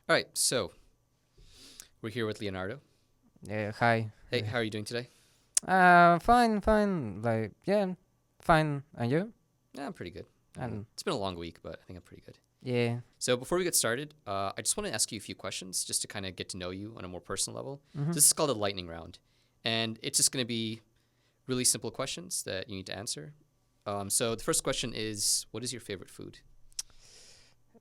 All right, so we're here with Leonardo. Yeah, hi. Hey, how are you doing today? Fine. Like, yeah, fine. And you? Yeah, I'm pretty good. And It's been a long week, but I think I'm pretty good. yeah. So before we get started, I just want to ask you a few questions just to kind of get to know you on a more personal level. Mm-hmm. So this is called a lightning round, and it's just going to be really simple questions that you need to answer. So the first question is, what is your favorite food?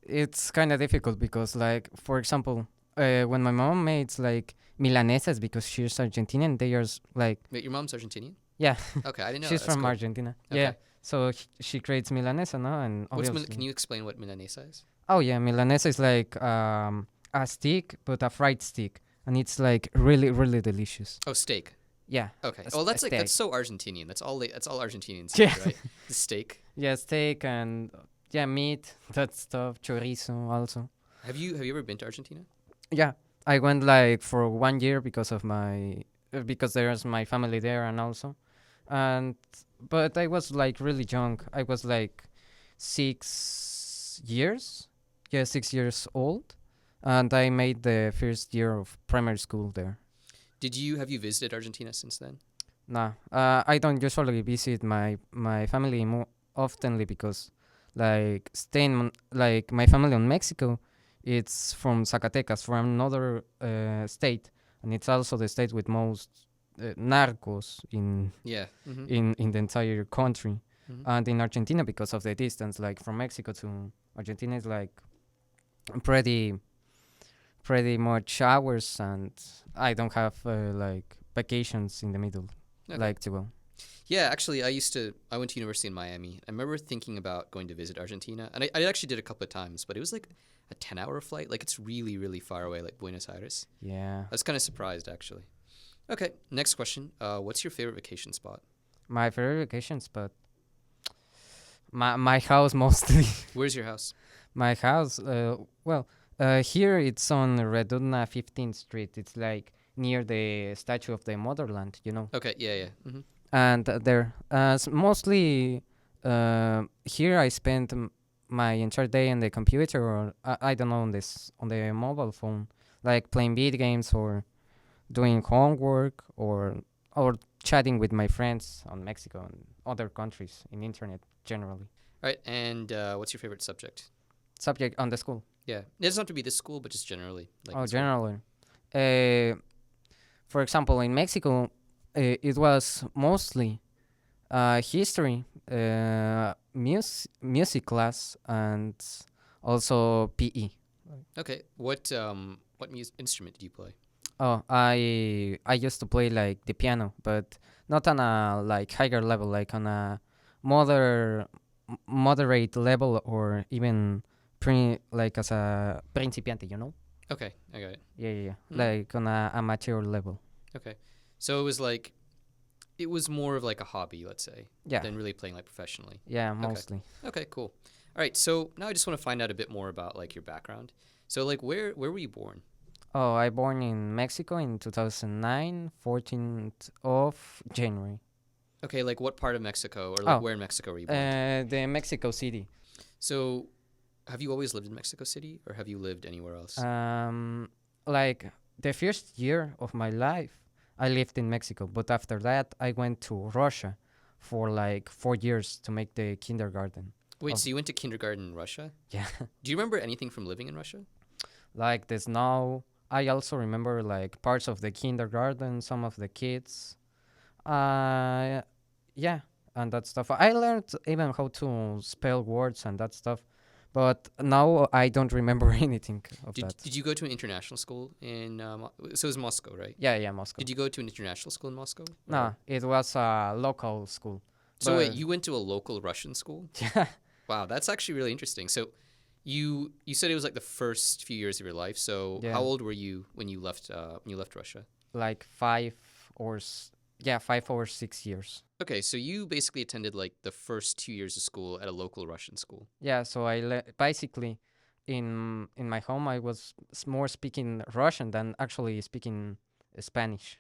It's kind of difficult because, like, for example, when my mom makes like milanesas because she's Argentinian, they are like, Wait, your mom's Argentinian? yeah, Okay, I didn't know that. she's That's from cool. Argentina. Yeah, Okay. so she creates milanesa, no, and Can obviously, you explain what milanesa is? oh yeah, milanesa is like a steak, but a fried steak, and it's like really, really delicious. Oh, steak. Yeah, Okay. a, Oh, a that's steak. so Argentinian. That's all Argentinians Yeah. eat, right? The steak. Yeah, steak and yeah, meat, that stuff, chorizo also. Have you ever been to Argentina? Yeah, I went like for 1 year because of my because there's my family there and also, and but I was like really young. I was like 6 years, yeah, 6 years old, and I made the first year of primary school there. Have you visited Argentina since then? Nah, I don't usually visit my family more oftenly because, like, like my family in Mexico, it's from Zacatecas, from another state, and it's also the state with most narcos Yeah. Mm-hmm. in the entire country. Mm-hmm. And in Argentina, because of the distance, like from Mexico to Argentina, is like pretty pretty much hours, and I don't have like vacations in the middle, Okay. like to go. Yeah, actually, I went to university in Miami. I remember thinking about going to visit Argentina, and I actually did a couple of times, but it was like a 10-hour flight. Like it's really, really far away, like Buenos Aires. Yeah. I was kind of surprised, actually. Okay, next question. What's your favorite vacation spot? My favorite vacation spot. My house mostly. Where's your house? My house. Here it's on Redonda 15th Street. It's like near the statue of the motherland, you know. Okay, yeah, yeah. Mm-hmm. And there, mostly, here I spend my entire day on the computer, or I don't know, on the mobile phone, like playing video games or doing homework, or chatting with my friends on Mexico and other countries in internet generally. All right, and what's your favorite subject? Subject on the school. Yeah, it doesn't have to be this school, but just generally, like Oh, in school. generally. Uh, for example, in Mexico, it was mostly history, music class, and also PE. Okay, what instrument did you play? Oh, I used to play like the piano, but not on a like higher level, like on a moderate level, or even like as a principiante, you know? Okay, I got it. Yeah, yeah, yeah. Hmm. Like on a amateur level. Okay, so it was more of like a hobby, let's say, Yeah, than really playing like professionally. yeah, Okay. mostly. Okay, cool. All right, so now I just want to find out a bit more about like your background. So like where were you born? Oh, I born in Mexico in 2009, 14th of January. Okay, like what part of Mexico or like Oh, where in Mexico were you born? the Mexico City. So have you always lived in Mexico City or have you lived anywhere else? Like the first year of my life, I lived in Mexico, but after that, I went to Russia for like 4 years to make the kindergarten. Wait, Of so you went to kindergarten in Russia? yeah, Do you remember anything from living in Russia? like the snow. I also remember like parts of the kindergarten, some of the kids. Uh, yeah, and that stuff. I learned even how to spell words and that stuff, but now I don't remember anything of Did that. did you go to an international school in so it was Moscow, right? Yeah, yeah, Moscow. Did you go to an international school in Moscow? No, it was a local school. So wait, But you went to a local Russian school? yeah, Wow, that's actually really interesting. So you said it was like the first few years of your life. So yeah, how old were you when you left Russia? like 5 or 6 years. Okay, so you basically attended like the first 2 years of school at a local Russian school. Yeah, so basically in my home I was more speaking Russian than actually speaking Spanish.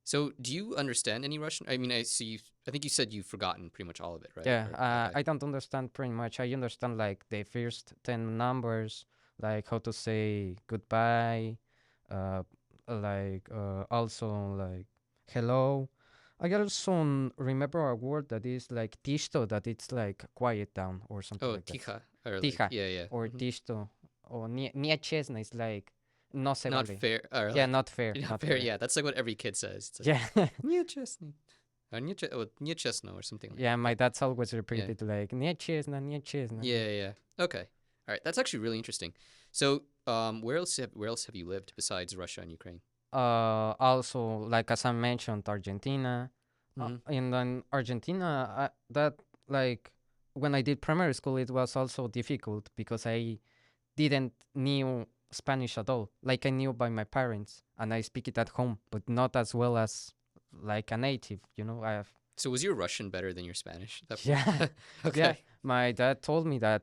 So do you understand any Russian? I mean, I see you. I think you said you've forgotten pretty much all of it, right? Yeah, Okay. I don't understand pretty much. I understand like the first 10 numbers, like how to say goodbye, uh, also like hello. I also remember a word that is like tisto, that it's like quiet down or something Oh, like that. tija, or like Tija yeah, yeah. or Hmm. tisto or nie chesna is like no se Not vale. fair, or Yeah, like not fair, not not fair. fair. Yeah, that's like what every kid says. It's like Yeah, nie chesney, or nie chesno, or something like yeah. that. My dad's always Yeah, repeated like nie chesna, nie chesna. yeah, yeah. Okay, all right. That's actually really interesting. So, where else have you lived besides Russia and Ukraine? Also, like as I mentioned, Argentina. Hmm. And then Argentina, that like when I did primary school, it was also difficult because I didn't knew Spanish at all. Like I knew by my parents, and I speak it at home, but not as well as like a native. I have. So, was your Russian better than your Spanish at that point? Yeah, yeah. Okay. My dad told me that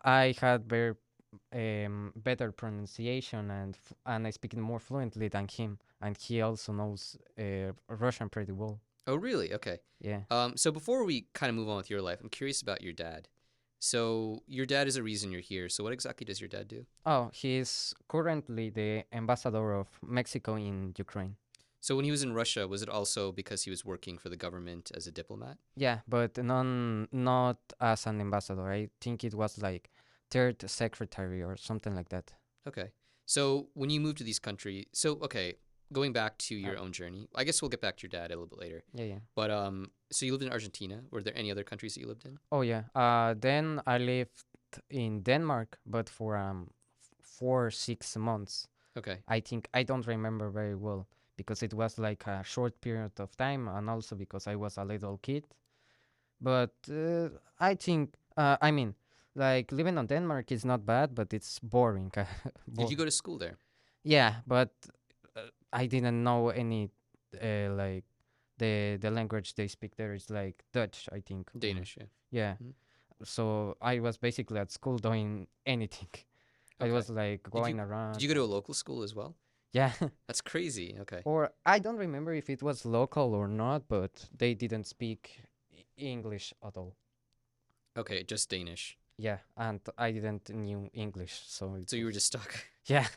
I had better pronunciation and I speak it more fluently than him, and he also knows Russian pretty well. Oh, really? Okay. Yeah. So before we kind of move on with your life, I'm curious about your dad. So your dad is a reason you're here. So what exactly does your dad do? Oh, he's currently the ambassador of Mexico in Ukraine. So when he was in Russia, was it also because he was working for the government as a diplomat? Yeah, but not as an ambassador. I think it was like third secretary or something like that. Okay. So when you moved to these countries, so okay, going back to Uh, your own journey, I guess we'll get back to your dad a little bit later. yeah, yeah. But so you lived in Argentina. Were there any other countries that you lived in? Oh yeah. Then I lived in Denmark, but for 4 6 months. Okay. I think I don't remember very well because it was like a short period of time, and also because I was a little kid. But I think, I mean, like living on Denmark is not bad, but it's boring. Did you Bo- go to school there? yeah, but I didn't know any like the language they speak there is like Dutch, I think. Or Danish, yeah. yeah, Mhm. so I was basically at school doing anything. I Okay. was like Did you going did around. you go to a local school as well? Yeah, That's crazy. Okay. or I don't remember if it was local or not, but they didn't speak English at all. Okay, just Danish. Yeah, and I didn't knew English, so it So you were was just stuck. yeah.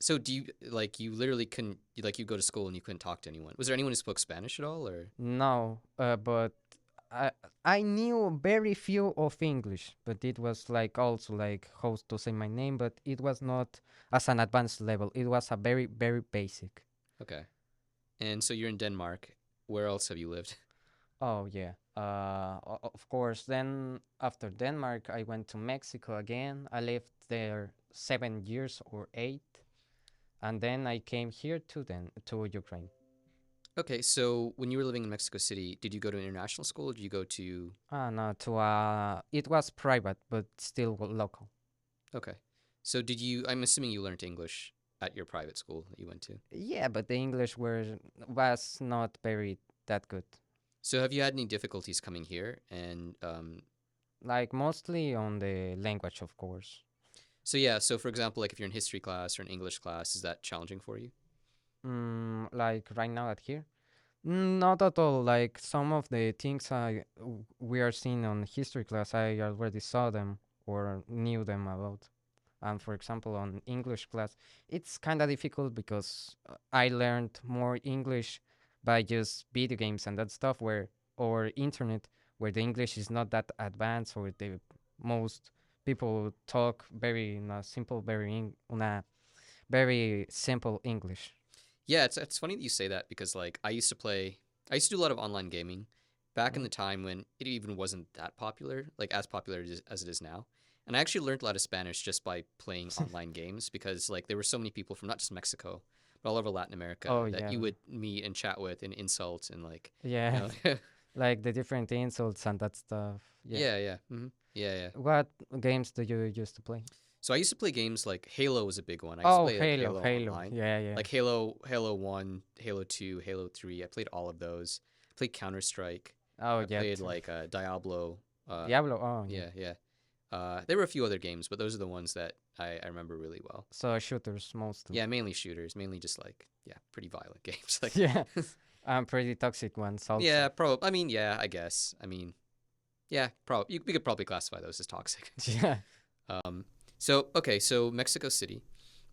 So do you like you literally couldn't like you go to school and you couldn't talk to anyone? Was there anyone who spoke Spanish at all or No, but I I knew very few of English, but it was like also like how to say my name, but it was not as an advanced level. It was a very basic. okay. And so you're in Denmark. Where else have you lived? Oh yeah. Of course. Then after Denmark, I went to Mexico again. I lived there 7 years or 8, and then I came here to Ukraine. Okay, so when you were living in Mexico City, did you go to international school or did you go to Ah no, to it was private, but still local. Okay. So did you I'm assuming you learned English at your private school that you went to. Yeah, but the English was not very that good. So have you had any difficulties coming here and Like mostly on the language, of course. so yeah, so for example, like if you're in history class or an English class, is that challenging for you? Like right now at here, not at all. Like some of the things we are seeing on history class, I already saw them or knew them about. And for example, on English class, it's kind of difficult because I learned more English by just video games and that stuff, where or internet, where the English is not that advanced, or the most people talk very in a simple, very simple English. Yeah, it's funny that you say that because like I used to do a lot of online gaming back in Mm. the time when it even wasn't that popular, like as popular as it is now. And I actually learned a lot of Spanish just by playing online games because like there were so many people from not just Mexico, but all over Latin Oh America that yeah, you would meet and chat with and insult and like, you yeah, know, like the different insults and that stuff. Yeah. yeah, yeah, yeah, yeah. What games do you used to play? So I used to play games like Halo was a big one. I used to Oh, play like Halo, Halo Halo. online, Yeah, yeah. like Halo 1, Halo 2, Halo 3. I played all of those. I played Counter Strike. Oh, I yeah. played like Diablo. Diablo. Oh, yeah. Yeah, yeah. There were a few other games, but those are the ones that I remember really well. So shooters mostly. Yeah, mainly shooters, mainly just like yeah, pretty violent games. Like Yeah. Pretty toxic ones also. yeah, probably. I mean, yeah, I guess. I mean, yeah, probably. We could probably classify those as toxic. Yeah. Um, So, okay, so Mexico City.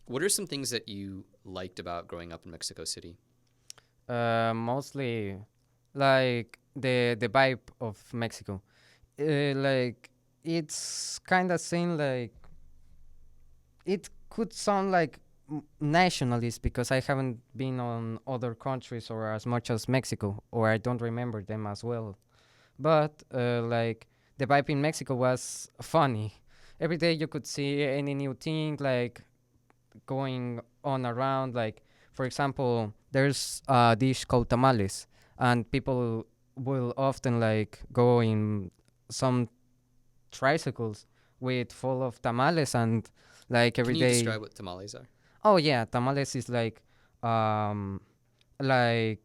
What are some things that you liked about growing up in Mexico City? Mostly like the vibe of Mexico. Like it's kind of seen like it could sound like nationalist because I haven't been on other countries or as much as Mexico, or I don't remember them as well. But like the vibe in Mexico was funny. Every day you could see any new thing like going on around. Like for example, there's a dish called tamales, and people will often like go in some tricycles with full of tamales and like Can every you day. describe what tamales are? Oh yeah, tamales is um like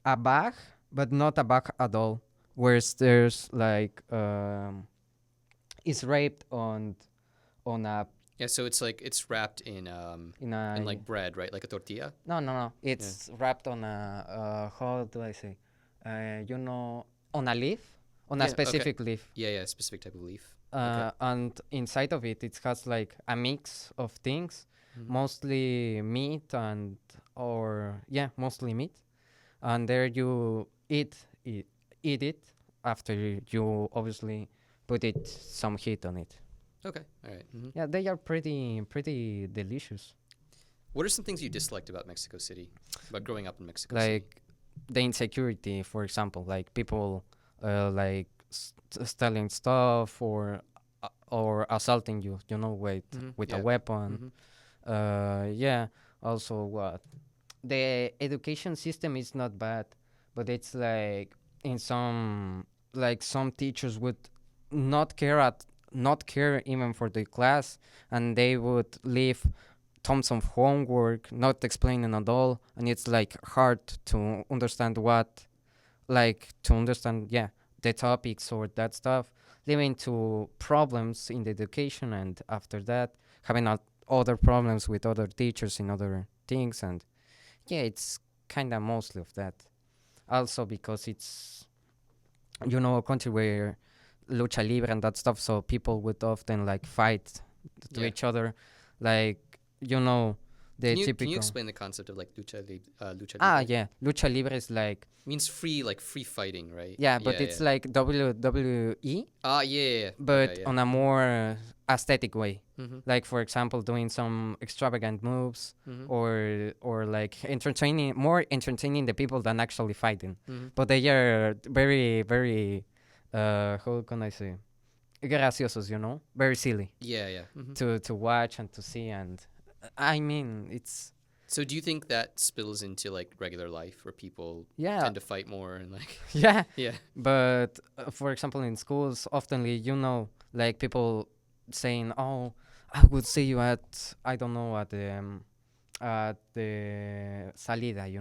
a bag, but not a bag at all. Whereas there's like it's wrapped on a Yeah, so it's like it's wrapped in in a like bread, right? Like a tortilla. no. Yeah. It's wrapped on a how do I say? On a leaf, on a Yeah, okay. specific leaf. Yeah, yeah, specific type of leaf. Okay. And inside of it, it has like a mix of things, Mhm. mostly meat and or yeah, mostly meat. And there you eat it after you obviously put it some heat on it. Okay. All right. Yeah, they are pretty delicious. What are some things you disliked about Mexico City? About growing up in Mexico City? Like the insecurity, for example, like people like stealing stuff or assaulting you, with a Yeah. weapon. Mm-hmm. Yeah. Also, what the education system is not bad, but it's like in some teachers would not care at not care even for the class, and they would leave tons of homework, not explaining at all, and it's like hard to understand yeah, the topics or that stuff, leading to problems in the education, and after that having other problems with other teachers in other things, and yeah, it's kind of mostly of that. Also because it's a country where lucha libre and that stuff, so people would often like fight to Yeah. each other, like you know the Can you typical. explain the concept of like lucha libre? Yeah, lucha libre is like, Means free, like free fighting, right? yeah, but Yeah, it's yeah. like WWE, Ah, yeah, yeah, yeah. but Okay, yeah. on a more aesthetic way. Mm-hmm. Like for example, doing some extravagant moves, Mm-hmm. or like entertaining the people than actually fighting. Mm-hmm. But they are very very, how can I say, graciosos, very silly Yeah, yeah. Mm-hmm. to watch and to see, and I mean it's So do you think that spills into like regular life where people yeah. tend to fight more and like Yeah, yeah. but for example, in schools, oftenly, like people saying, "Oh, I would see you at I don't know at the salida, at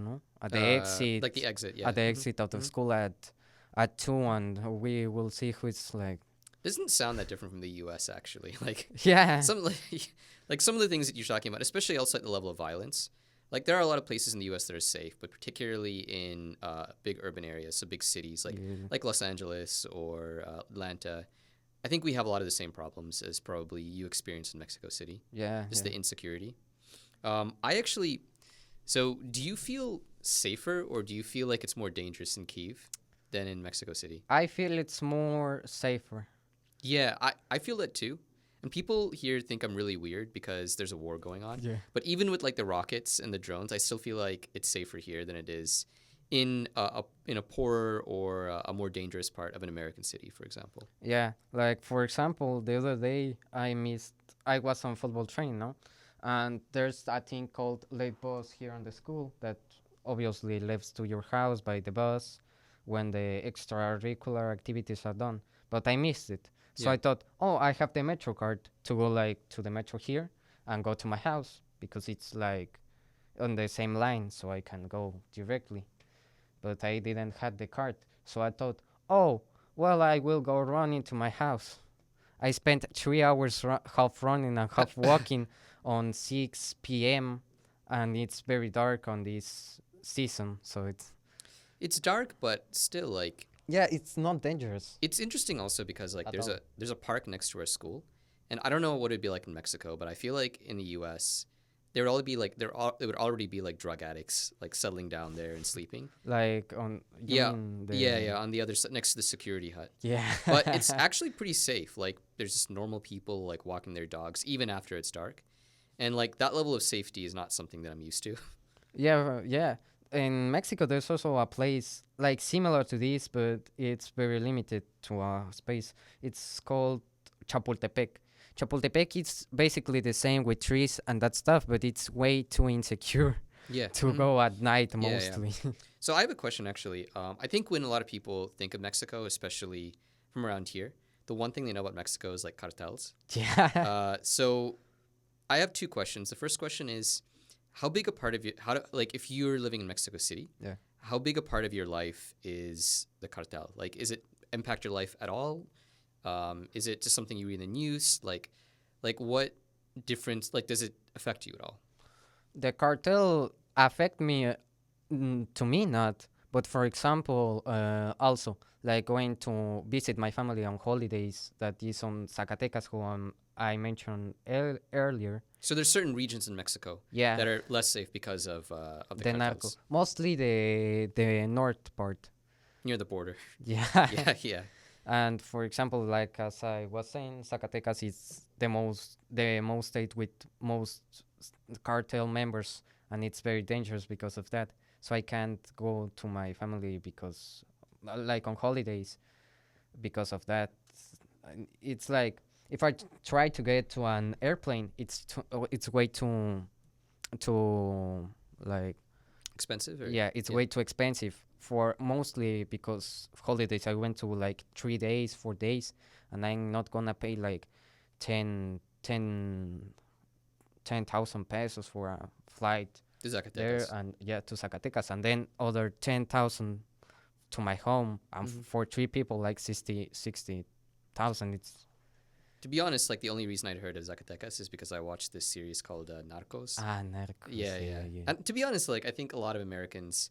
the Like the exit, exit, yeah. Mm-hmm. of the Mm-hmm. school at 2, and we will see who's like." Doesn't sound that different from the US actually. Like Yeah, some like some of the things that you're talking about, especially outside the level of violence. Like there are a lot of places in the U.S. that are safe, but particularly in big urban areas, so big cities yeah, like Los Angeles or Atlanta. I think we have a lot of the same problems as probably you experienced in Mexico City. yeah, Just yeah. the insecurity. I actually. So, do you feel safer, or do you feel like it's more dangerous in Kiev than in Mexico City? I feel it's more safer. Yeah, I feel that too. And people here think I'm really weird because there's a war going on. Yeah. But even with like the rockets and the drones, I still feel like it's safer here than it is in a poorer or a more dangerous part of an American city, for example. Yeah, like for example, the other day I was on football training, no? And there's a thing called late bus here on the school that obviously lives to your house by the bus when the extracurricular activities are done. But I missed it. So Yeah. I thought, oh, I have the metro card to go like to the metro here and go to my house because it's like on the same line, so I can go directly. But I didn't have the card. So I thought, oh, well, I will go running to my house. I spent 3 hours half running and half walking on 6 p.m. and it's very dark on this season, so It's dark, but still like yeah, it's not dangerous it's interesting also because like at all. there's a park next to our school, And I don't know what it'd be like in Mexico, but I feel like in the U.S. There would already be like drug addicts like settling down there and sleeping. Like on you Yeah, mean yeah, the on the other side next to the security hut. yeah. But it's actually pretty safe. Like there's just normal people like walking their dogs even after it's dark, and like that level of safety is not something that I'm used to. Yeah, yeah. In Mexico, there's also a place like similar to this, but it's very limited to a space. It's called Chapultepec. Chapultepec is basically the same with trees and that stuff, but it's way too insecure Yeah. to go at night Yeah, yeah. mostly. So I have a question actually. I think when a lot of people think of Mexico, especially from around here, the one thing they know about Mexico is like cartels. Yeah. So I have two questions. The first question is, how big a part of your like if you're living in Mexico City, Yeah. how big a part of your life is the cartel? Like, is it impact your life at all? Is it just something you read in the news? Like what difference? Like, does it affect you at all? The cartel affect me, to me not. But for example, also like going to visit my family on holidays that is on Zacatecas, who I mentioned earlier. So there's certain regions in Mexico Yeah, that are less safe because of the the narco, cartels mostly the north part. near the border. Yeah, Yeah, yeah. and for example, like as I was saying, Zacatecas is the most state with most cartel members, and it's very dangerous because of that. So I can't go to my family because, like on holidays, because of that. And it's like if I try to get to an airplane, it's way too like Expensive or yeah, it's yeah. way too expensive for mostly because of holidays. I went to like 3 days, 4 days, and I'm not gonna pay like 10 10 10,000 pesos for a flight The there, Zacatecas. and yeah, to Zacatecas, and then other 10,000 to my home, and Hmm. for three people like 60,000. It's To be honest, like the only reason I'd heard of Zacatecas is because I watched this series called Narcos. narcos. Yeah, Yeah, yeah. yeah. And to be honest, like I think a lot of Americans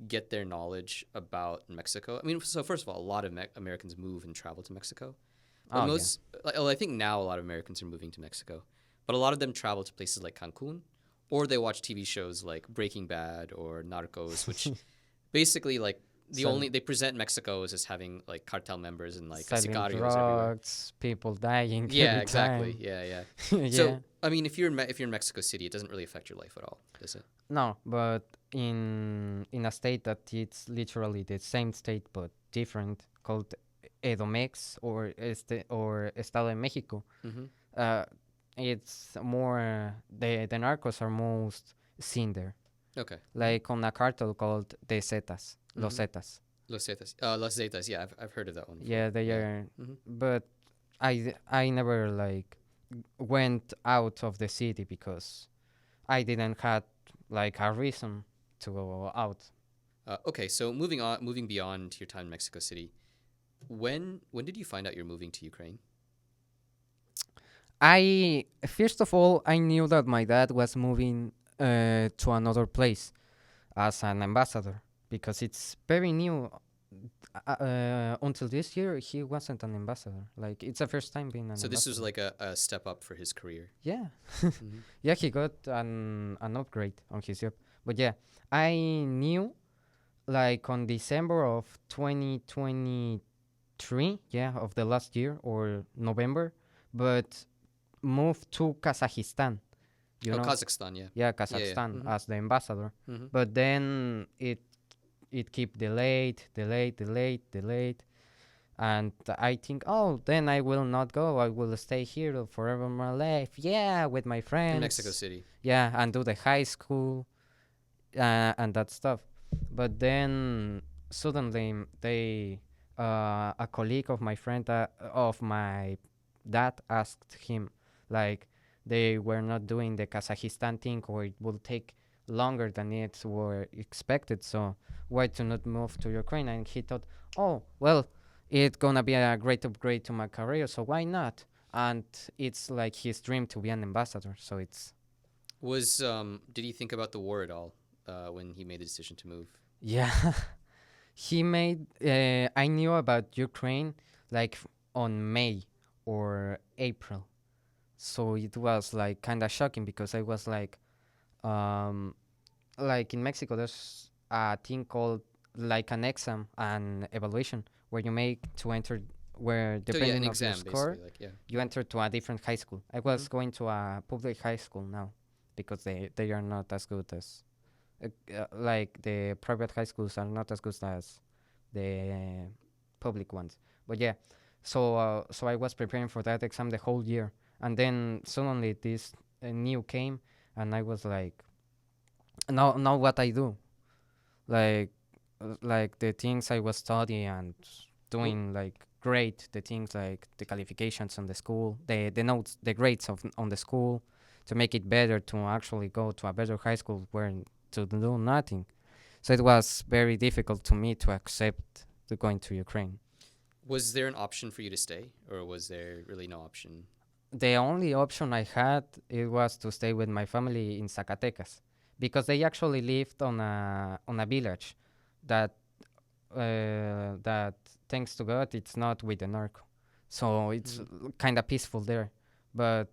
get their knowledge about Mexico. I mean, so first of all, a lot of Americans move and travel to Mexico. But Oh yeah. most, well, I think now a lot of Americans are moving to Mexico. But a lot of them travel to places like Cancun, or they watch TV shows like Breaking Bad or Narcos, which basically like Sell, they present Mexico as just having like cartel members and like selling sicarios everywhere. drugs, people dying Yeah, every exactly. time. Yeah, yeah. Yeah. So, I mean, if you're in Mexico City, it doesn't really affect your life at all, does it? No, but in a state that it's literally the same state but different, called Edomex or Estado de Mexico. Mm-hmm. Uh, it's more the narcos are most seen there, Okay. like on a cartel called the Zetas, Los Mm-hmm. Zetas. Los Zetas. Yeah, I've heard of that one before. Yeah, they Yeah. are, Mm-hmm. but I never like went out of the city because I didn't had like a reason to go out. Okay, so moving beyond your time in Mexico City, when did you find out you're moving to Ukraine? I first of all I knew that my dad was moving to another place as an ambassador because it's very new. Until this year, he wasn't an ambassador. Like it's the first time being an So this was ambassador. like a step up for his career. Yeah, Mm-hmm. yeah, he got an upgrade on his job. But yeah, I knew like on December of 2023, yeah, of the last year or November, but moved to Kazakhstan. You Oh, know, Kazakhstan. Yeah. yeah, Yeah. Yeah. Kazakhstan Mm-hmm. as the ambassador. Mm-hmm. But then it kept delayed, and I think, oh, then I will not go. I will stay here forever my life. Yeah, with my In Mexico friends. City. Yeah, and do the high school and that stuff. But then suddenly a colleague of my friend of my dad asked him, like, they were not doing the Kazakhstan thing, or it will take longer than it were expected. So why to not move to Ukraine? And he thought, oh well, it's gonna be a great upgrade to my career, so why not? And it's like his dream to be an ambassador. So it's Did he think about the war at all when he made the decision to move? yeah. He made. I knew about Ukraine like on May or April. So it was like kind of shocking because I was um, like in Mexico, there's a thing called like an exam and evaluation where you make to enter, where So yeah, an depending of your exam score, basically. Like yeah. you enter to a different high school. I Mm-hmm. was going to a public high school now because they are not as good as like the private high schools are not as good as the public ones. But yeah, so I was preparing for that exam the whole year, and then suddenly this new came, and I was like, now what I do, like like the things I was studying and Well, doing like great, the things like the qualifications on the school, the notes, the grades of on the school, to make it better to actually go to a better high school where to do nothing. So it was very difficult to me to accept to going to Ukraine. was there an option for you to stay, or was there really no option? The only option I had it was to stay with my family in Zacatecas because they actually lived on a village that that thanks to God it's not with the narco, so it's Mm-hmm. kind of peaceful there. But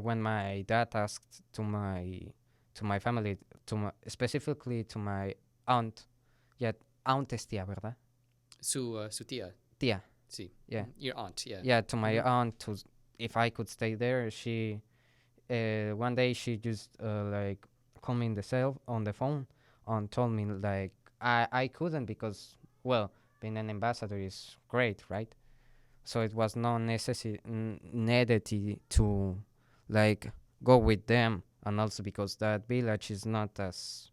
when my dad asked to my family, specifically to my aunt, yeah, aunt es tía, ¿verdad? Su tía, Tía, sí. yeah, Your aunt, yeah. yeah, to my Mm-hmm. aunt to if I could stay there. She one day she just like called me in the cell on the phone and told me like I couldn't because well being an ambassador is great, right? So it was no necessity to like go with them, and also because that village is not as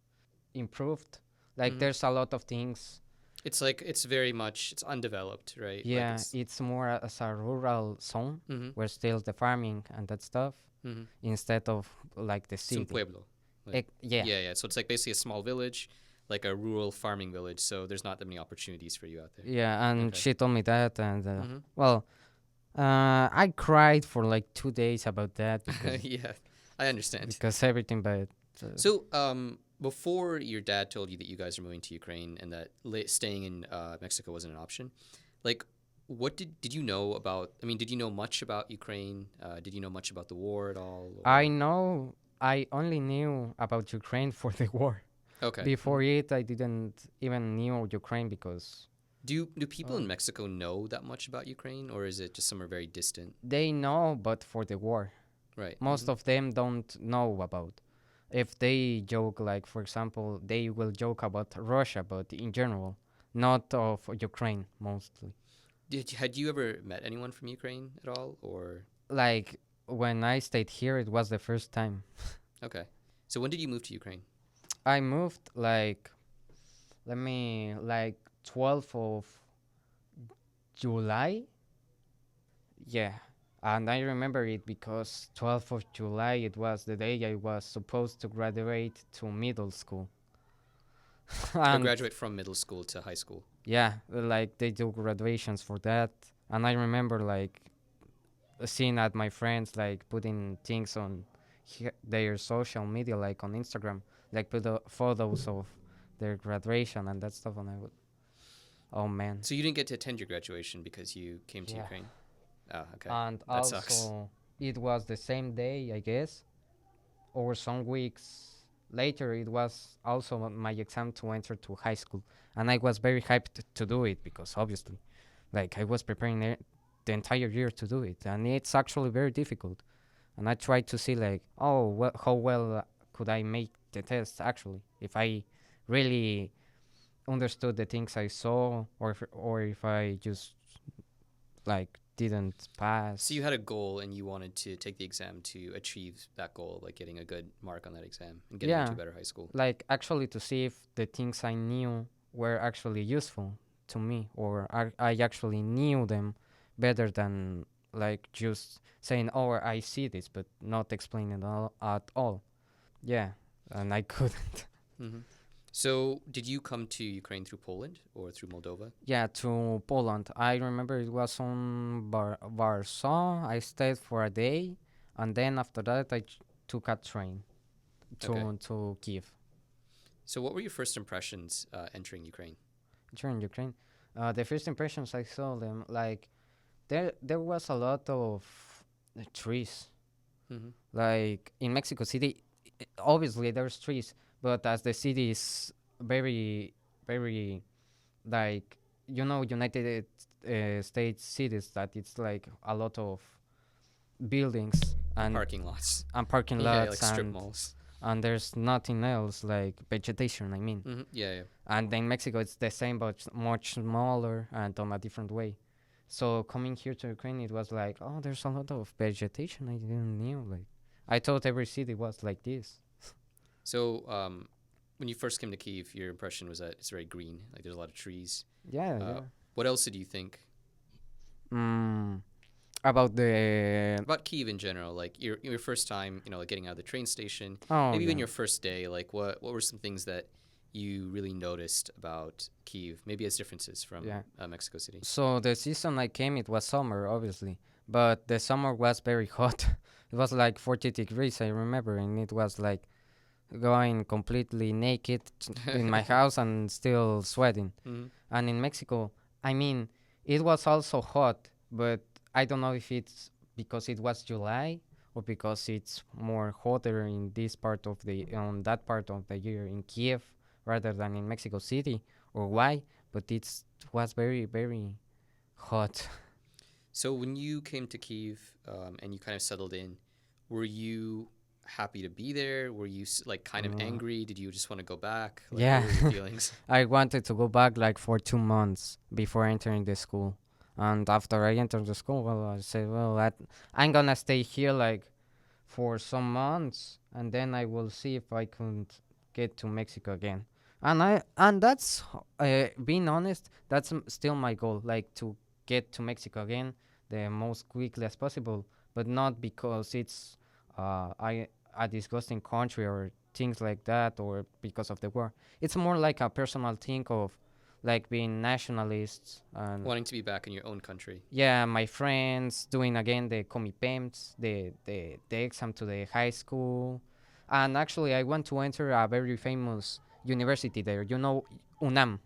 improved. Like Mm-hmm. there's a lot of things. It's like it's very much it's undeveloped, right? Like Yeah, it's. it's more as a rural zone Mm-hmm. where still the farming and that stuff Mm-hmm. instead of like the It's un city. pueblo. Like Yeah, yeah, yeah. So it's like basically a small village, like a rural farming village. So there's not that many opportunities for you out there. yeah, and Okay. she told me that, and Mm-hmm. well, I cried for like 2 days about that Yeah, I understand. because everything, but So, before your dad told you that you guys are moving to Ukraine and that staying in Mexico wasn't an option, like, what did you know about? I mean, did you know much about Ukraine? Did you know much about the war at all? I Or know I only knew about Ukraine for the war. okay, Before it, I didn't even knew Ukraine because do people uh, in Mexico know that much about Ukraine, or is it just somewhere very distant? they know, but for the war, Right. most of them don't know about. If they joke, like for example, they will joke about Russia, but in general, not of Ukraine mostly. Had you ever met anyone from Ukraine at all, or Like when I stayed here, it was the first time. okay? So when did you move to Ukraine? I moved like let me like 12th of July. Yeah. And I remember it because 12th of July it was the day I was supposed to graduate to middle school. Or And graduate from middle school to high school? yeah, like they do graduations for that. And I remember like seeing at my friends like putting things on their social media, like on Instagram, like put photos of their graduation and that stuff. And I would, oh man, So you didn't get to attend your graduation because you came to yeah. Ukraine. Oh, okay. And That sucks. also, it was the same day, I guess, or some weeks later. It was also my exam to enter to high school, and I was very hyped to do it because obviously, like I was preparing the entire year to do it, and it's actually very difficult. And I tried to see like, oh, how well could I make the test actually if I really understood the things I saw, or if I just like didn't So you pass. had a goal and you wanted to take the exam to achieve that goal, like getting a good mark on that exam and getting into Yeah, a better high school. like actually to see if the things I knew were actually useful to me, or I actually knew them better than like just saying, oh, I see this, but not explaining at all. Yeah, and I couldn't. Hmm. So did you come to Ukraine through Poland or through Moldova? Yeah, to Poland. I remember it was on Warsaw. I stayed for a day, and then after that, took a train Okay. to Kiev. So what were your first impressions entering Ukraine? During Ukraine, the first impressions I saw them like there was a lot of the trees. Hmm. Like in Mexico City, obviously there's trees, but as the city is very, very like United States cities, that it's like a lot of buildings And parking lots. and parking Yeah, like lots strip malls. and there's nothing else like vegetation. I mean, Hmm. Yeah, yeah. and in Mexico it's the same but much smaller and on a different way. So coming here to Ukraine, it was like, oh, there's a lot of vegetation. I didn't know. Like, I thought every city was like this. So, when you first came to Kiev, your impression was that it's very green. Like there's a lot of trees. Yeah, Uh, yeah. what else did you think Mm, about the about Kiev in general? Like your first time, like getting out of the train station, oh maybe even yeah, your first day. Like what were some things that you really noticed about Kiev? Maybe as differences from yeah. Mexico City. So the season I came, it was summer, obviously, but the summer was very hot. It was like 40 degrees, I remember, and it was like going completely naked in my house and still sweating. Hmm. And in Mexico, I mean, it was also hot, but I don't know if it's because it was July or because it's more hotter in this part of the on that part of the year in Kiev rather than in Mexico City, or why, but it was very, very hot. So when you came to Kiev and you kind of settled in, were you happy to be there? Were you like kind of Uh, angry? Did you just want to go back? Like what yeah, were your feelings? I wanted to go back like for 2 months before entering the school. And after I entered the school, well, I said, well, I'm gonna stay here like for some months, and then I will see if I could get to Mexico again. And that's being honest, that's still my goal, like to get to Mexico again the most quickly as possible, but not because it's I a disgusting country or things like that, or because of the war. It's more like a personal thing of like being nationalists and Wanting to be back in your own country. yeah, my friends doing again the comipems, the exam to the high school, and actually I want to enter a very famous university there. UNAM.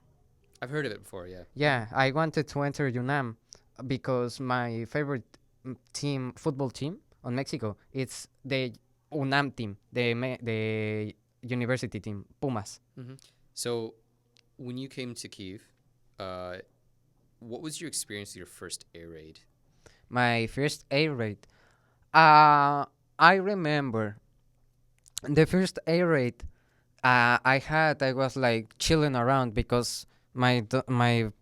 I've heard of it before, yeah. Yeah, I wanted to enter UNAM because my favorite football team on Mexico, it's the UNAM team, the university team, Pumas. Hmm. So when you came to Kiev, uh, what was your experience with your first air raid? My first A rate. I remember the first A rate I was like chilling around because my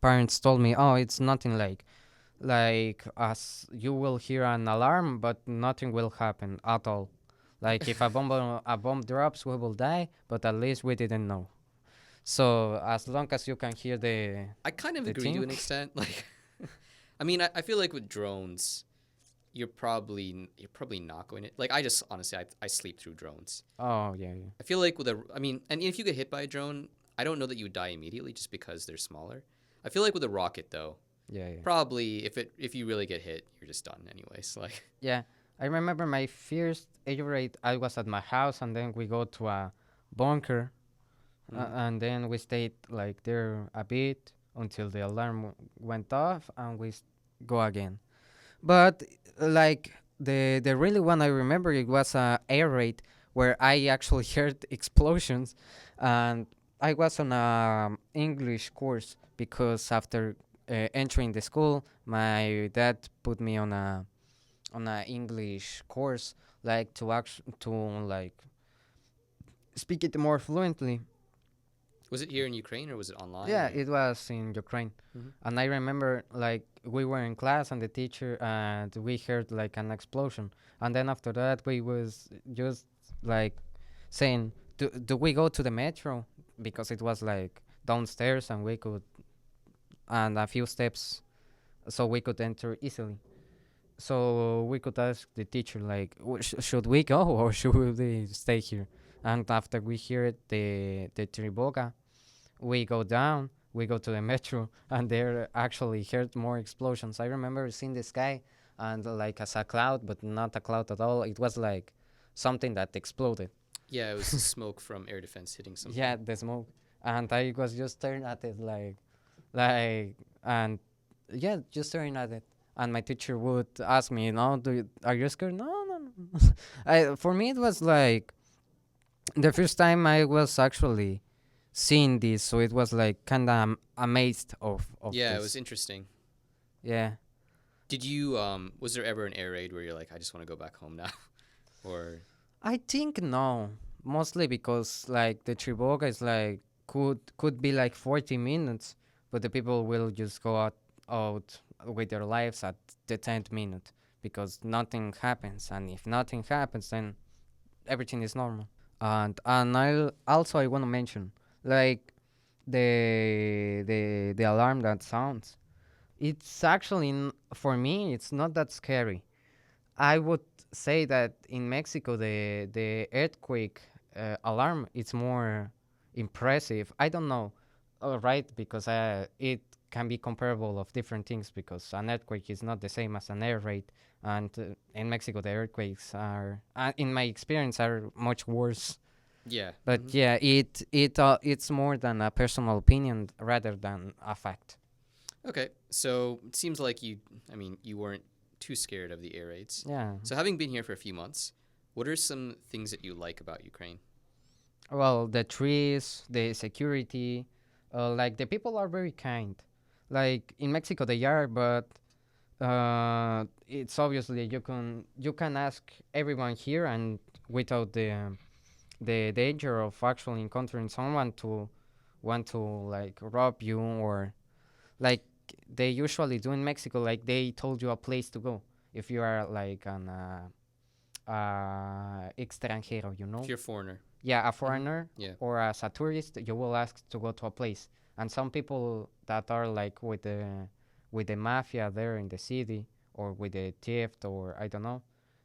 parents told me, oh, it's nothing like as you will hear an alarm, but nothing will happen at all. Like if a bomb drops, we will die, but at least we didn't know. So as long as you can hear I kind of the agree to thing, an extent. Like, I mean, I feel like with drones, you're probably not going to like. I just honestly, I sleep through drones. oh yeah, yeah, I feel like I mean, and if you get hit by a drone, I don't know that you would die immediately just because they're smaller. I feel like with a rocket though, yeah, yeah. probably if you really get hit, you're just done anyways. Like, Yeah, I remember my first A rate. I was at my house, and then we go to a bunker. mm, And then we stayed like there a bit until the alarm went off, and go again. But like the really one I remember, it was a air raid where I actually heard explosions, and I was on a English course because after entering the school, my dad put me on a English course, like to like speak it more fluently. was it here in Ukraine or was it online Yeah, or? it was in Ukraine. Hmm. And I remember like we were in class and the teacher and we heard like an explosion. And then after that we was just like saying, do we go to the metro? Because it was like downstairs and we could and a few steps so we could enter easily. So we could ask the teacher like, should we go or should we stay here? And after we hear the triboga, we go down, we go to the metro, and there actually heard more explosions. I remember seeing the sky and like as a cloud, but not a cloud at all. It was like something that exploded. Yeah, it was smoke from air defense hitting something. Yeah, the smoke, and I was just staring at it and yeah, just staring at it. and my teacher would ask me, are you scared? No, no, no. For me, it was like the first time I was actually seeing this, so it was like kind of amazed of Yeah, it was this. interesting. Yeah, Did you was there ever an air raid where you're like, I just want to go back home now? Or I think no, mostly because like the Triboga is like could be like 40 minutes, but the people will just go out with their lives at the 10th minute because nothing happens, and if nothing happens, then everything is normal. And I want to mention like the alarm that sounds. It's actually for me it's not that scary. I would say that in Mexico the earthquake alarm is more impressive. I don't know, right? Because it can be comparable of different things because an earthquake is not the same as an air raid, and in Mexico the earthquakes are, in my experience, are much worse. yeah. But yeah, it's more than a personal opinion rather than a fact. Okay, so it seems like I mean, you weren't too scared of the air raids. Yeah. So having been here for a few months, what are some things that you like about Ukraine? Well, the trees, the security, like the people are very kind. Like in Mexico, they are, but it's obviously you can ask everyone here, and without the danger of actually encountering someone to want to like rob you, or like they usually do in Mexico. Like they told you a place to go if you are like an extranjero, If you're a foreigner. yeah, a foreigner, Yeah. or as a tourist, you will ask to go to a place. And some people that are like with the mafia there in the city, or with the theft, or I don't know,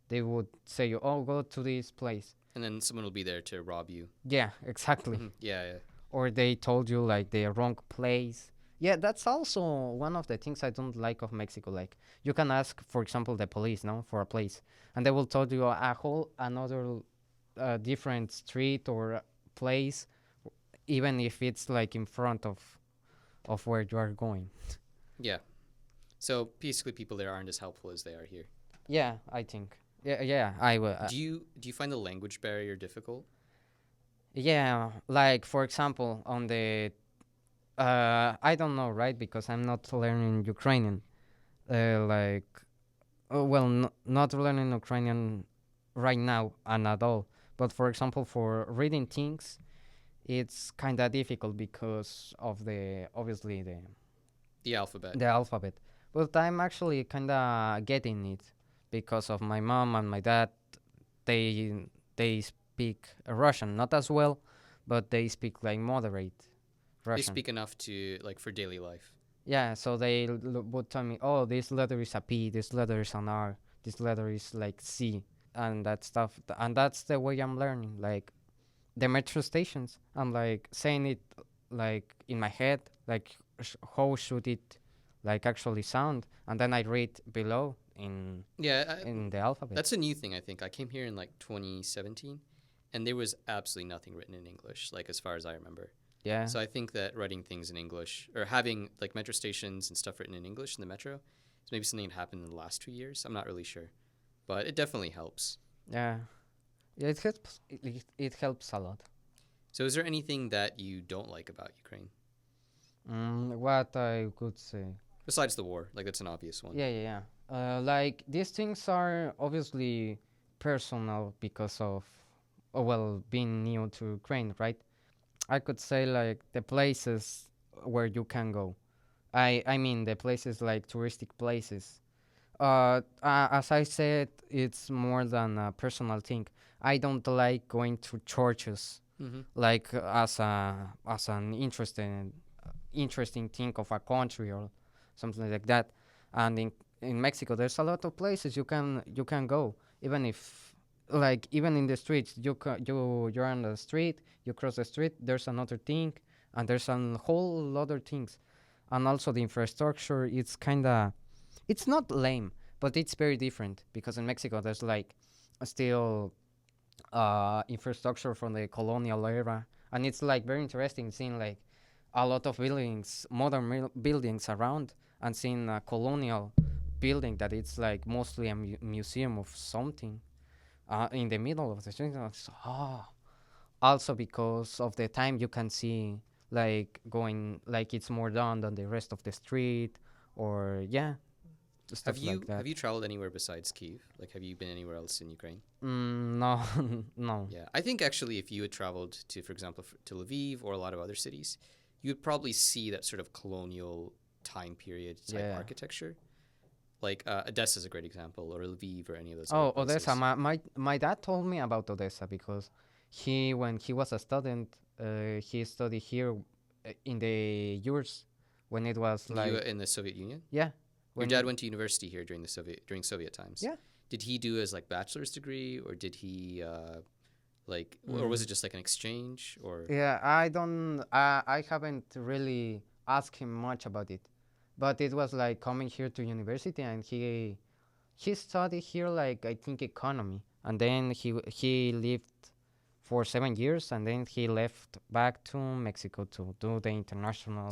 they would say, "Oh, go to this place." And then someone will be there to rob you. Yeah, exactly. Yeah, yeah. Or they told you like the wrong place. Yeah, that's also one of the things I don't like of Mexico. Like you can ask, for example, the police, no, for a place, and they will tell you a whole another different street or place, even if it's like in front of where you are going. Yeah. So basically, people there aren't as helpful as they are here. Yeah, I think. Yeah, yeah, I will. Do you find the language barrier difficult? Yeah, like for example, on the I don't know, right? Because I'm not learning Ukrainian. Like, well, not learning Ukrainian right now and at all. But for example, for reading things, it's kind of difficult because of the obviously The alphabet. the alphabet. But I'm actually kind of getting it because of my mom and my dad. They speak Russian, not as well, but they speak like moderate They Russian. speak enough to like for daily life. Yeah, so they would tell me, "Oh, this letter is a P, this letter is an R, this letter is like C," and that stuff. And that's the way I'm learning. Like the metro stations, I'm like saying it like in my head, like how should it like actually sound, and then I read below Yeah, in the alphabet. that's a new thing. I think I came here in like 2017, and there was absolutely nothing written in English, like as far as I remember. Yeah, So I think that writing things in English or having like metro stations and stuff written in English in the metro is maybe something that happened in the last 2 years. I'm not really sure, but it definitely helps. yeah, yeah. It helps. It helps a lot. So is there anything that you don't like about Ukraine What I could say. besides the war? Like that's an obvious one. Yeah, yeah, yeah. Like these things are obviously personal because of, well, being new to Ukraine, right? I could say like the places where you can go. I mean the places like touristic places. As I said, it's more than a personal thing. I don't like going to churches Mm-hmm. like as an interesting thing of a country or something like that. And in Mexico, there's a lot of places you can go, even if like even in the streets you're on the street, you cross the street, there's another thing, and there's a whole other things, and also the infrastructure. It's not lame, but it's very different because in Mexico there's like still infrastructure from the colonial era, and it's like very interesting seeing like a lot of buildings, modern buildings around, and seeing colonial building that it's like mostly a museum of something in the middle of the street. Also because of the time you can see like going like it's more done than the rest of the street, or yeah, Have stuff like you that. have you traveled anywhere besides Kiev? Like, have you been anywhere else in Ukraine? No, no. Yeah, I think actually, if you had traveled to, for example, to Lviv or a lot of other cities, you would probably see that sort of colonial time period type Yeah. architecture. Like Odessa is a great example, or Lviv, or any of those other Oh, Odessa. places. My dad told me about Odessa because when he was a student, he studied here in the years when it was You like in the Soviet Union. yeah, Your when dad it went to university here during Soviet times. yeah. Did he do his like bachelor's degree, or did he or was Mm. it just like an exchange, or? Yeah, I don't. I haven't really asked him much about it, but it was like coming here to university, and he studied here like I think economy, and then he lived for 7 years, and then he left back to Mexico to do the So international.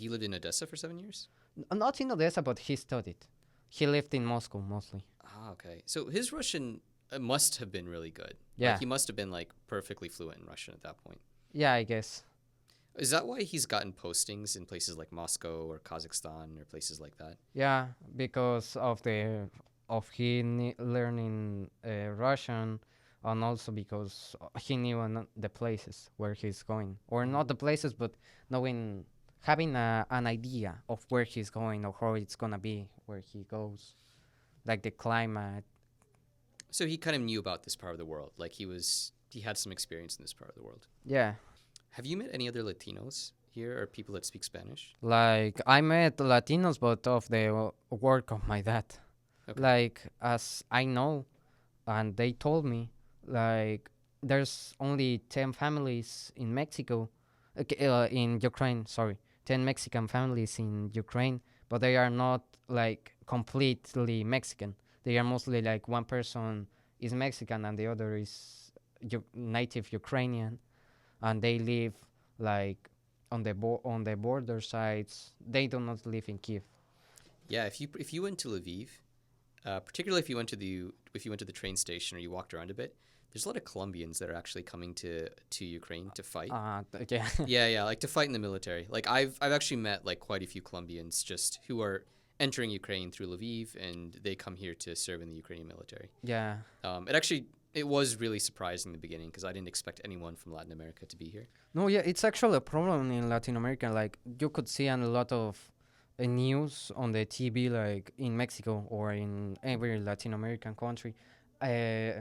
he lived in Odessa for 7 years. Not in Odessa, but he studied. He lived in Moscow mostly. Ah, okay. So his Russian must have been really good. Like Yeah, he must have been like perfectly fluent in Russian at that point. yeah, I guess. Is that why he's gotten postings in places like Moscow or Kazakhstan or places like that? Yeah, because of he learning Russian, and also because he knew the places where he's going, or Mhm. not the places, but knowing, having an idea of where he's going or how it's gonna be where he goes, like the climate. So he kind of knew about this part of the world. Like he had some experience in this part of the world. Yeah, Have you met any other Latinos here or people that speak Spanish? like I met Latinos, but of the work of my dad. Okay. Like as I know, and they told me like there's only 10 families in Mexico, okay, in Ukraine, sorry, 10 Mexican families in Ukraine, but they are not like completely Mexican. They are mostly like one person is Mexican and the other is native Ukrainian, and they live like on on the border sides. They do not live in Kiev. Yeah, if you went to Lviv, particularly if you went to the train station or you walked around a bit, there's a lot of Colombians that are actually coming to Ukraine to fight. Yeah. Yeah, like to fight in the military. Like I've actually met like quite a few Colombians just who are entering Ukraine through Lviv, and they come here to serve in the Ukrainian military. Yeah. It was really surprising in the beginning because I didn't expect anyone from Latin America to be here. No, yeah, it's actually a problem in Latin America. Like you could see a lot of news on the TV, like in Mexico or in every Latin American country, uh,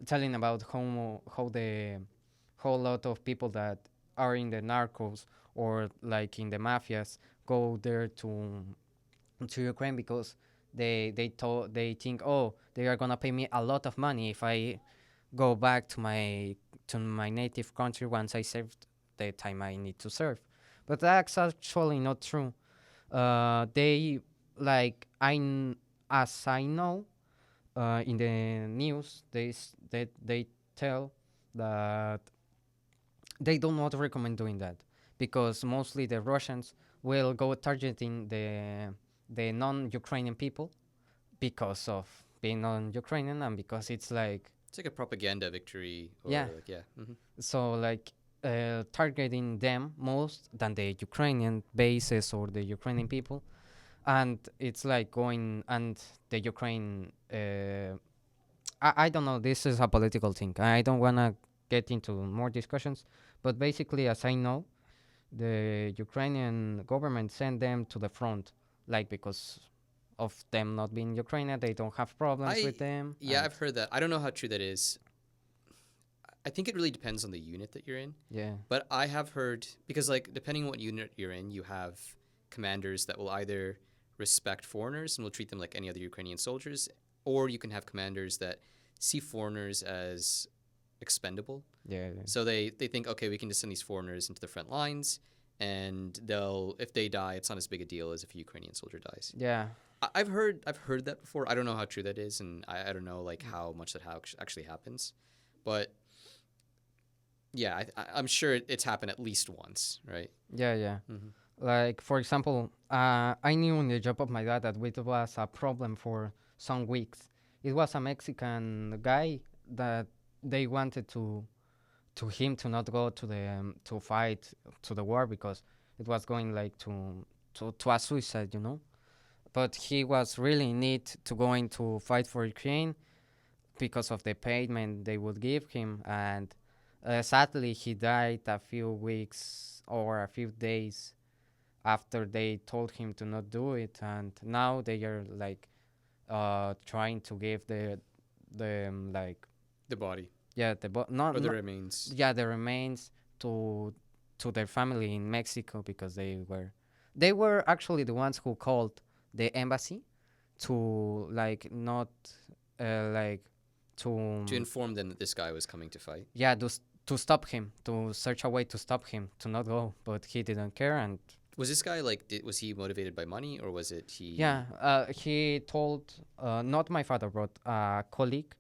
telling about how the whole lot of people that are in the narcos or like in the mafias go there to Ukraine because they think, oh, they are gonna pay me a lot of money if I go back to my native country once I served the time I need to serve. But that's actually not true. They like as I know, in the news they tell that they do not recommend doing that because mostly the Russians will go targeting the non-Ukrainian people because of being non-Ukrainian and because it's like It's like a propaganda victory, yeah. or like yeah. So like targeting them most than the Ukrainian bases or the Ukrainian people, and it's like going and the Ukraine. I don't know. This is a political thing. I don't wanna get into more discussions, but basically, as I know, the Ukrainian government sent them to the front, like because of them not being Ukrainian, they don't have problems with I them, Yeah, and I've heard that. I don't know how true that is. I think it really depends on the unit that you're in. yeah, But I have heard, because like depending on what unit you're in, you have commanders that will either respect foreigners and will treat them like any other Ukrainian soldiers, or you can have commanders that see foreigners as expendable. yeah, So they think, okay, we can just send these foreigners into the front lines, and if they die, it's not as big a deal as if a Ukrainian soldier dies. yeah. I've heard that before. I don't know how true that is, and I don't know like how much that actually happens, but yeah, I'm sure it's happened at least once, right? Yeah, yeah. Mm-hmm. Like for example, I knew in the job of my dad that it was a problem for some weeks. It was a Mexican guy that they wanted to him to not go to the to fight to the war because it was going like to a suicide, you know. But he was really in need to going to fight for Ukraine because of the payment they would give him, and sadly he died a few weeks or a few days after they told him to not do it, and now they are like trying to give the like The body yeah the or the remains. yeah the remains to to their family in Mexico because they were actually the ones who called the embassy to like not like To to inform them that this guy was coming to fight. yeah to stop him, to search a way to stop him to not go, but he didn't care. And Was this guy like? Was he motivated by money, or was it he? yeah, he told not my father but a colleague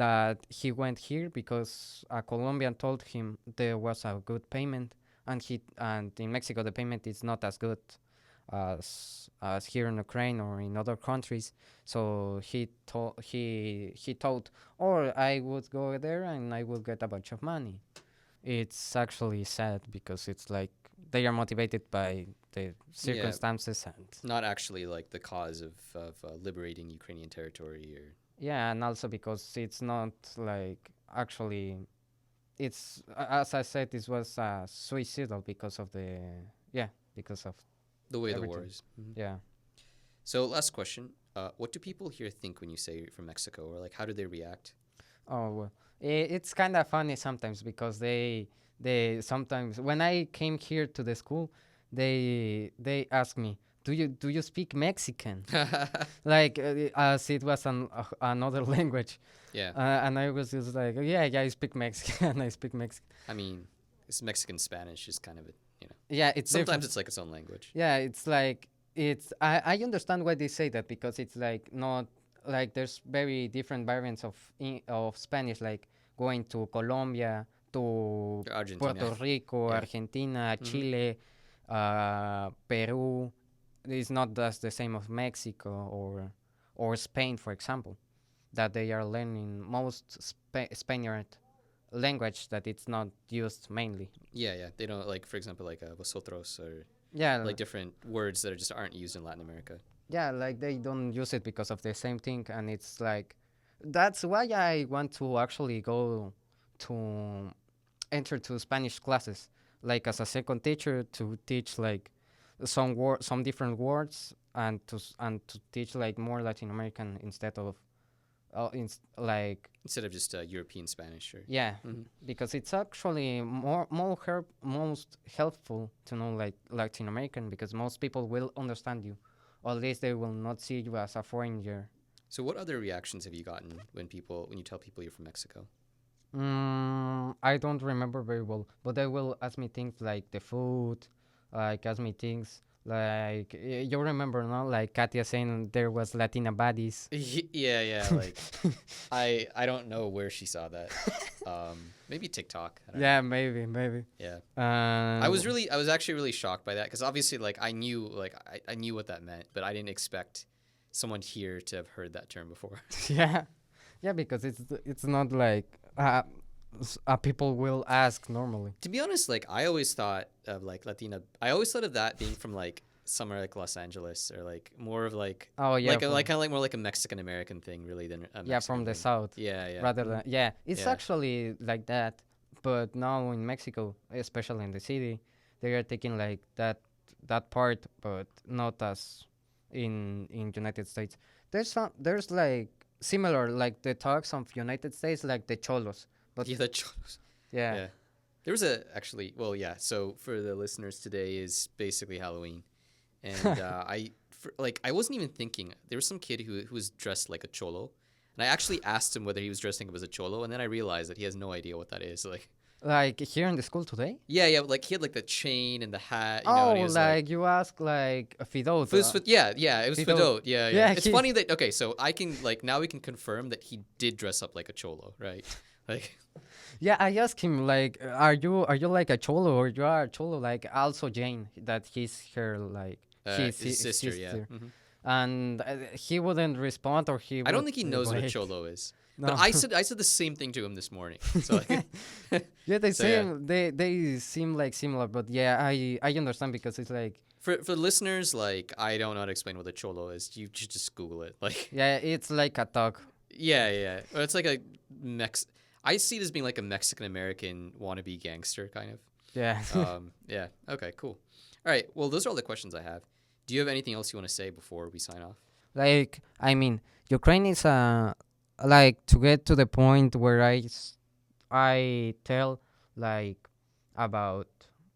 that he went here because a Colombian told him there was a good payment, and in Mexico the payment is not as good as here in Ukraine or in other countries. So he thought, or I would go there and I would get a bunch of money. It's actually sad because it's like they are motivated by the Yeah, circumstances and not actually like the cause of liberating Ukrainian territory or. yeah, and also because it's not like actually it's as I said, this was suicidal because of the yeah because of The way the war everything. is. Mhm. Yeah. So, last question. What do people here think when you say you're from Mexico? Or, like, how do they react? Oh well, it's kind of funny sometimes because they sometimes when I came here to the school, they ask me, do you speak Mexican? Like as it was another language, Yeah. and I was just like, yeah, I speak Mexican, I speak Mexican. I mean, it's Mexican Spanish is kind of Yeah, it's sometimes different. it's like its own language. Yeah, it's like I understand why they say that because it's like not like there's very different variants of Spanish, like going to Colombia, to Argentina. Puerto Rico, Yeah. Argentina, Hmm. Chile, Peru. It's not just the same of Mexico or Spain, for example, that they are learning most Spaniard language that it's not used mainly. Yeah, yeah. They don't like, for example, like vosotros or Yeah, like different words that are just aren't used in Latin America. yeah, like they don't use it because of the same thing, and it's like that's why I want to actually go to enter to Spanish classes, like as a second teacher to teach like some different words, and and to teach like more Latin American instead of like Instead of just European Spanish or. yeah, Hmm. because it's actually most helpful to know like Latin American because most people will understand you, or at least they will not see you as a foreigner. So, what other reactions have you gotten when you tell people you're from Mexico? I don't remember very well, but they will ask me things like the food, like ask me things like you remember, no? Like Katia saying there was Latina baddies. Yeah, yeah. Like, I don't know where she saw that. Maybe TikTok. I don't know. Yeah, maybe. Yeah. Uh, I was actually really shocked by that because obviously, like, I knew what that meant, but I didn't expect someone here to have heard that term before. yeah, yeah, because it's not like people will ask normally. To be honest, like, I always thought of like Latina. I always thought of that being from like somewhere like Los Angeles or like more of like Oh yeah, like kind of like more like a Mexican American thing really than a yeah, Mexican from the thing. south. Yeah, yeah. Rather than yeah, it's Yeah. actually like that, but now in Mexico, especially in the city, they are taking like that part, but not as in United States. There's like similar like the talks of United States like the cholos, but Yeah, the yeah. yeah. There was a actually, well, yeah. So for the listeners, today is basically Halloween, and I wasn't even thinking. There was some kid who was dressed like a cholo, and I actually asked him whether he was dressing up as a cholo, and then I realized that he has no idea what that is. Like here in the school today. Yeah, yeah, like he had like the chain and the hat, Oh, and he was like you ask like a Fidot. yeah, yeah, it was Fidot. Fidot. Yeah, yeah. Yeah, It's funny that okay, so I can like now we can confirm that he did dress up like a cholo, right? Like, Yeah, I asked him like, are you like a cholo or you are a cholo like also Jane that his hair like His sister, yeah. sister, and he wouldn't respond, or he I don't would think he knows what a wait. cholo is. No. But I said the same thing to him this morning. So like, Yeah, they so yeah. seem they seem like similar, but yeah, I understand because it's like For listeners, like I don't know how to explain what a cholo is. You should just Google it. Like yeah, it's like a dog. yeah. Or it's like a Mex. I see it as being like a Mexican American wannabe gangster kind of. Yeah. Yeah. Okay. Cool. All right. Well, those are all the questions I have. Do you have anything else you want to say before we sign off? Like, I mean, Ukraine is like to get to the point where I tell like about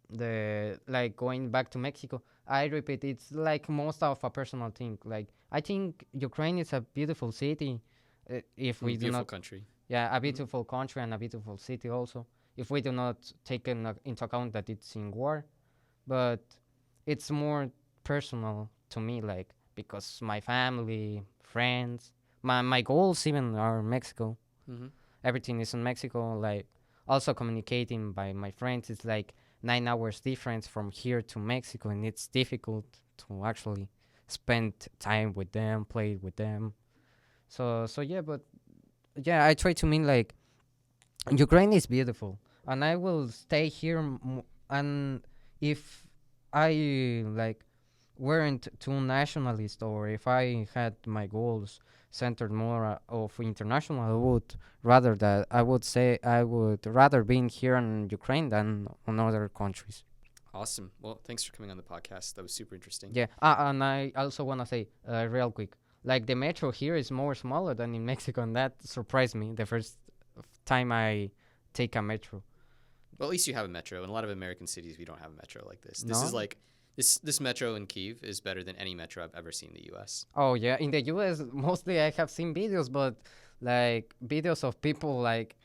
the like going back to Mexico. I repeat, it's like most of a personal thing. Like, I think Ukraine is a beautiful city. If we do Beautiful not, country. yeah, a beautiful country and a beautiful city also. If we do not take into account that it's in war, but it's more personal to me, like because my family, friends, my goals even are Mexico. Mm-hmm. Everything is in Mexico. Like also communicating by my friends is like 9 hours difference from here to Mexico, and it's difficult to actually spend time with them, play with them. So yeah, but yeah, I try to mean like Ukraine is beautiful, and I will stay here. And if I like weren't too nationalist, or if I had my goals centered more of international, I would say I would rather be in here in Ukraine than on other countries. Awesome. Well, thanks for coming on the podcast. That was super interesting. Yeah, and I also wanna say real quick, like the metro here is more smaller than in Mexico, and that surprised me the first time I take a metro. Well, at least you have a metro. In a lot of American cities, we don't have a metro like this. This is No? like this metro in Kyiv is better than any metro I've ever seen in the U.S. Oh yeah, in the U.S. mostly I have seen videos, but like videos of people like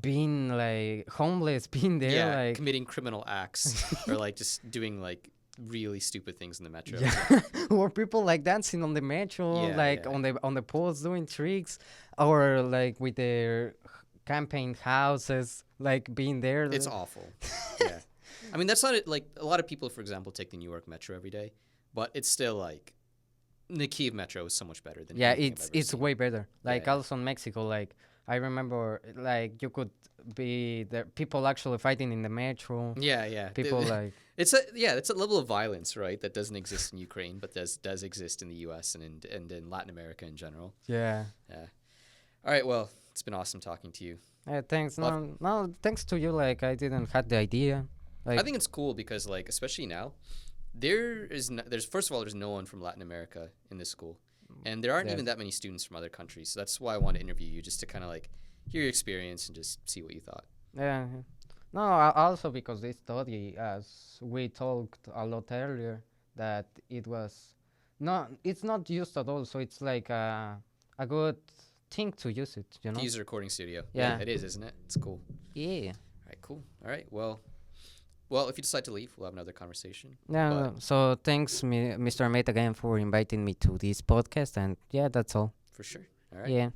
being like homeless, being there, Yeah, like committing criminal acts or like just doing like really stupid things in the metro. yeah, or people like dancing on the metro, Yeah, like yeah. on the poles doing tricks, or like with their campaign houses, like being there. It's awful. Yeah. I mean, that's not it. Like a lot of people, for example, take the New York Metro every day, but it's still like the Kyiv Metro is so much better than Yeah, anything I've ever it's seen. way better. Like yeah. also in Mexico, like I remember, like you could be there, people actually fighting in the metro. Yeah. People like It's a level of violence, right, that doesn't exist in Ukraine, but does exist in the U.S. and in Latin America in general. yeah. Yeah. All right. Well, it's been awesome talking to you. Thanks. Love- No, thanks to you. Like I didn't had the idea. Like I think it's cool because, like, especially now, there's first of all, there's no one from Latin America in this school, and there aren't Yes. even that many students from other countries. So that's why I wanted to interview you, just to kind of like hear your experience and just see what you thought. yeah. No, also because this study, as we talked a lot earlier, that it's not used at all. So it's like a good thing to use it. You know. To use a recording studio. Yeah. It is, isn't it? It's cool. Yeah. All right, cool. All right, well, if you decide to leave, we'll have another conversation. Yeah. But So thanks, Mr. Mate, again for inviting me to this podcast, and yeah, that's all. for sure. All right. Yeah.